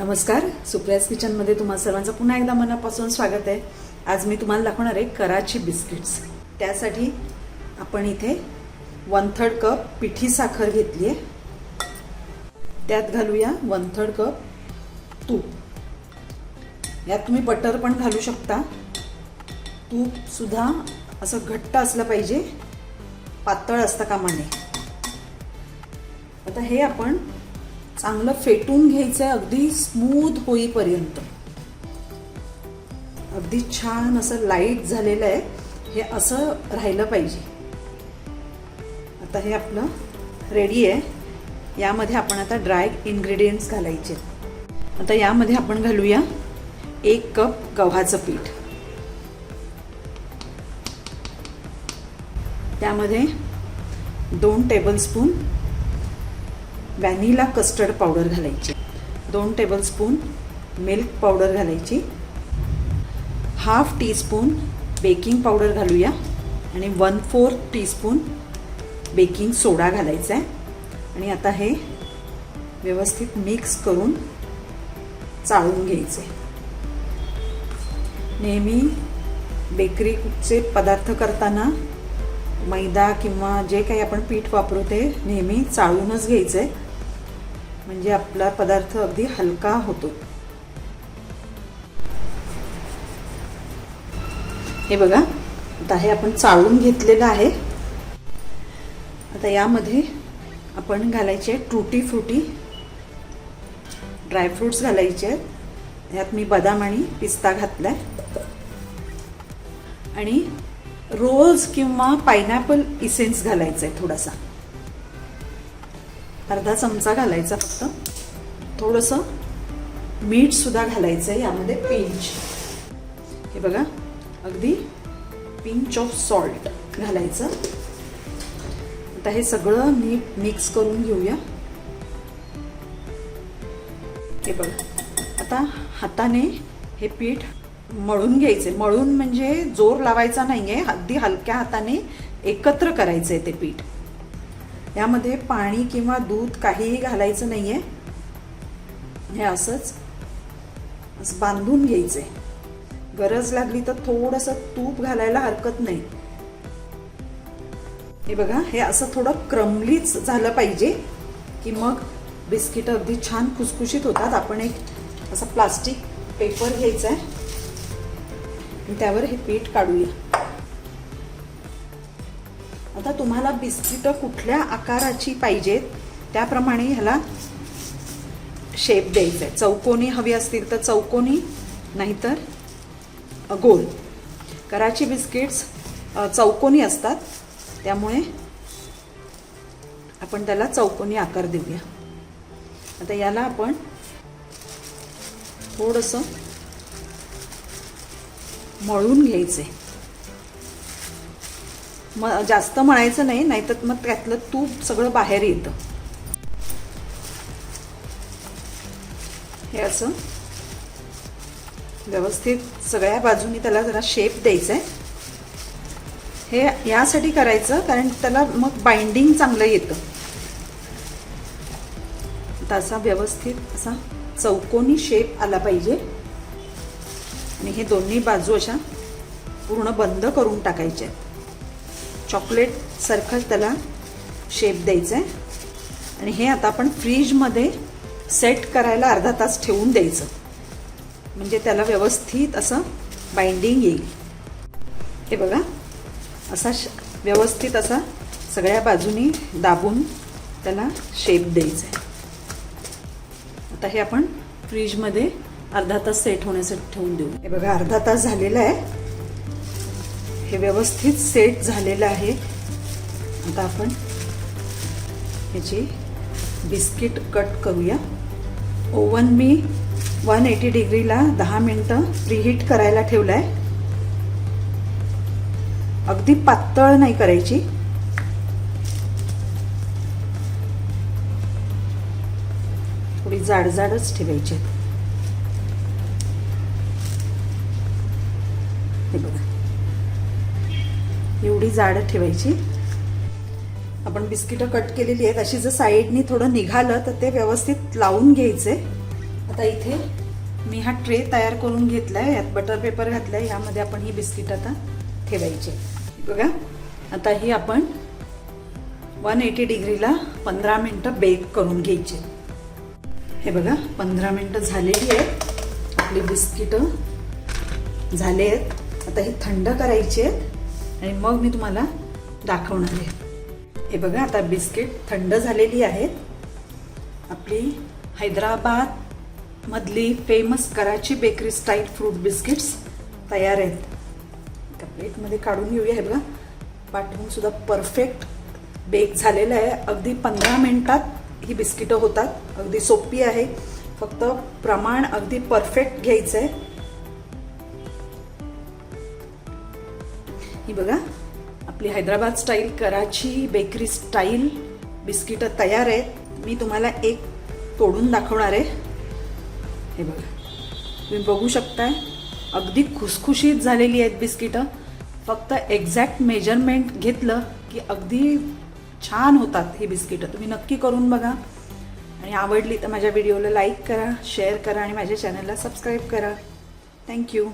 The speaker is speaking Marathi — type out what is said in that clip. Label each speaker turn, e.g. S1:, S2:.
S1: नमस्कार, सुप्रियाज किचनमध्ये तुम्हा सर्वांचं पुन्हा एकदा मनापासून स्वागत आहे. आज मी तुम्हाला दाखवणार आहे कराची बिस्किट्स. त्यासाठी आपण इथे 1/3 कप पिठी साखर घेतली आहे. त्यात घालूया 1/3 कप तूप. यात तुम्ही बटर पण घालू शकता. तूप सुद्धा असं घट्ट असलं पाहिजे, पातळ असता कामा नये. आता हे आपण चांगलं फेटून घ्यायचं आहे, अगदी स्मूथ होईपर्यंत. अगदी छान असं लाईट झालेलं आहे, हे असं राहिलं पाहिजे. आता हे आपलं रेडी आहे. यामध्ये आपण आता ड्राय इन्ग्रेडियंट्स घालायचे. आता यामध्ये आपण घालूया 1 कप गव्हाचं पीठ. त्यामध्ये 2 टेबलस्पून व्हॅनिला कस्टर्ड पावडर घालायची, 2 टेबलस्पून मिल्क पावडर घालायची, 1/2 टीस्पून बेकिंग पावडर घालूया आणि 1/4 टीस्पून बेकिंग सोडा घालायचा आहे. आणि आता हे व्यवस्थित मिक्स करून चाळून घ्यायचे. नेहमी बेकरीचे पदार्थ करताना मैदा किंवा जे काही आपण पीठ वापरू ते नेहमी चाळूनच घ्यायचे, म्हणजे आपला पदार्थ अगदी हलका होतो. हे बघा, आता हे आपण चाळून घेतलेलं आहे. आता यामध्ये आपण घालायचे टूटी फ्रुटी ड्रायफ्रुट्स घालायचे आहेत. यात मी बदाम आणि पिस्ता घातलाय. आणि रोज किंवा पायनॅपल इसेन्स घालायचा आहे थोडासा, अर्धा चमचा घालायचा फक्त. थोडंसं मीठ सुद्धा घालायचं आहे यामध्ये, पिंच. हे बघा, अगदी पिंच ऑफ सॉल्ट घालायचं. आता हे सगळं नीट मिक्स करून घेऊया. हे बघा, आता हाताने हे पीठ मळून घ्यायचे. मळून म्हणजे जोर लावायचा नाहीये, अगदी हलक्या हाताने एकत्र करायचंय ते पीठ. यामध्ये पाणी किंवा दूध काहीही घालायचं नाहीये. हे असंच बांधून घ्यायचंय. गरज लागली तर थोडंसं तूप घालायला हरकत नाही. हे बघा, हे असं थोडं क्रमलीच झालं पाहिजे की मग बिस्किट अगदी छान खुसखुशीत होतात. आपण एक असं प्लास्टिक पेपर घ्यायचा आहे, त्यावर हे पीठ काढूया. आता तुम्हाला बिस्किट कुठल्या आकाराची पाहिजेत त्याप्रमाणे ह्याला शेप द्यायचा आहे. चौकोनी हवी असतील तर चौकोनी, नाहीतर गोल. कराची बिस्किट्स चौकोनी असतात, त्यामुळे आपण त्याला चौकोनी आकार देऊया. आता याला आपण थोडंसं मळून घ्यायचे. जास्त मळायचं नाही, नाहीतर मग त्यातलं तूप सगळं बाहेर येतं. हे असं व्यवस्थित सगळ्या बाजूनी त्याला जरा शेप द्यायचा आहे. हे यासाठी करायचं कारण त्याला मग बाइंडिंग चांगलं येतं. तसा व्यवस्थित असा चौकोनी शेप आला पाहिजे. आणि हे दोन्ही बाजू अशा पूर्ण बंद करून टाकायच्या. चॉकलेट सारखं त्याला शेप द्यायचा आहे. आणि हे आता आपण फ्रीजमध्ये सेट करायला अर्धा तास ठेवून द्यायचं, म्हणजे त्याला व्यवस्थित असं बाइंडिंग येईल. हे बघा, असा व्यवस्थित असा सगळ्या बाजूनी दाबून त्याला शेप द्यायचा आहे. आता हे आपण फ्रीजमध्ये अर्धा तास सेट होण्यासाठी ठेवून देऊ. हे बघा, अर्धा तास झालेला आहे. हे व्यवस्थित सेट झालेलं आहे. आता आपण ह्याची बिस्किट कट करूया. ओव्हन मी 180 डिग्रीला 10 मिनिटं प्रीहीट करायला ठेवलं आहे. अगदी पातळ नाही करायची, थोडी जाडजाडच ठेवायची. हे बघा, एवढी जाड ठेवायची. आपण बिस्किटं कट केलेली आहेत, अशी जर साईडनी थोडं निघालं तर ते व्यवस्थित लावून घ्यायचे. आता इथे मी हा ट्रे तयार करून घेतलाय, यात बटर पेपर घातलाय, यामध्ये आपण ही बिस्किट आता ठेवायचे. बघा आता ही आपण 180 डिग्रीला 15 मिनिटं बेक करून घ्यायचे. हे बघा 15 मिनिटं झालेली आहेत आपली बिस्किटं झाले आहेत. आता ही थंड करायची आहेत आणि मग मी तुम्हाला दाखवणार आहे. हे बघा आता बिस्किट थंड झालेली आहेत. आपली हैदराबाद मधली फेमस कराची बेकरी स्टाईल फ्रूट बिस्किट्स तयार आहेत. एका प्लेटमध्ये काढून घेऊया. हे बघा पाठवून सुद्धा परफेक्ट बेक झालेलं आहे. अगदी 15 मिनिटात ही बिस्किटं होतात. अगदी सोपी आहे, फक्त प्रमाण अगदी परफेक्ट घ्यायचं आहे. ही बघा आपली हैदराबाद स्टाईल कराची बेकरी स्टाईल बिस्किटं तयार आहेत. मी तुम्हाला एक तोडून दाखवणार आहे. हे बघा तुम्ही बघू शकताय अगदी खुसखुशीत झालेली आहेत बिस्किटं. फक्त एक्झॅक्ट मेजरमेंट घेतलं की अगदी छान होतात ही बिस्किटं. तुम्ही नक्की करून बघा आणि आवडली तर माझ्या व्हिडिओला लाईक करा, शेअर करा आणि माझ्या चॅनलला सबस्क्राईब करा. थँक्यू.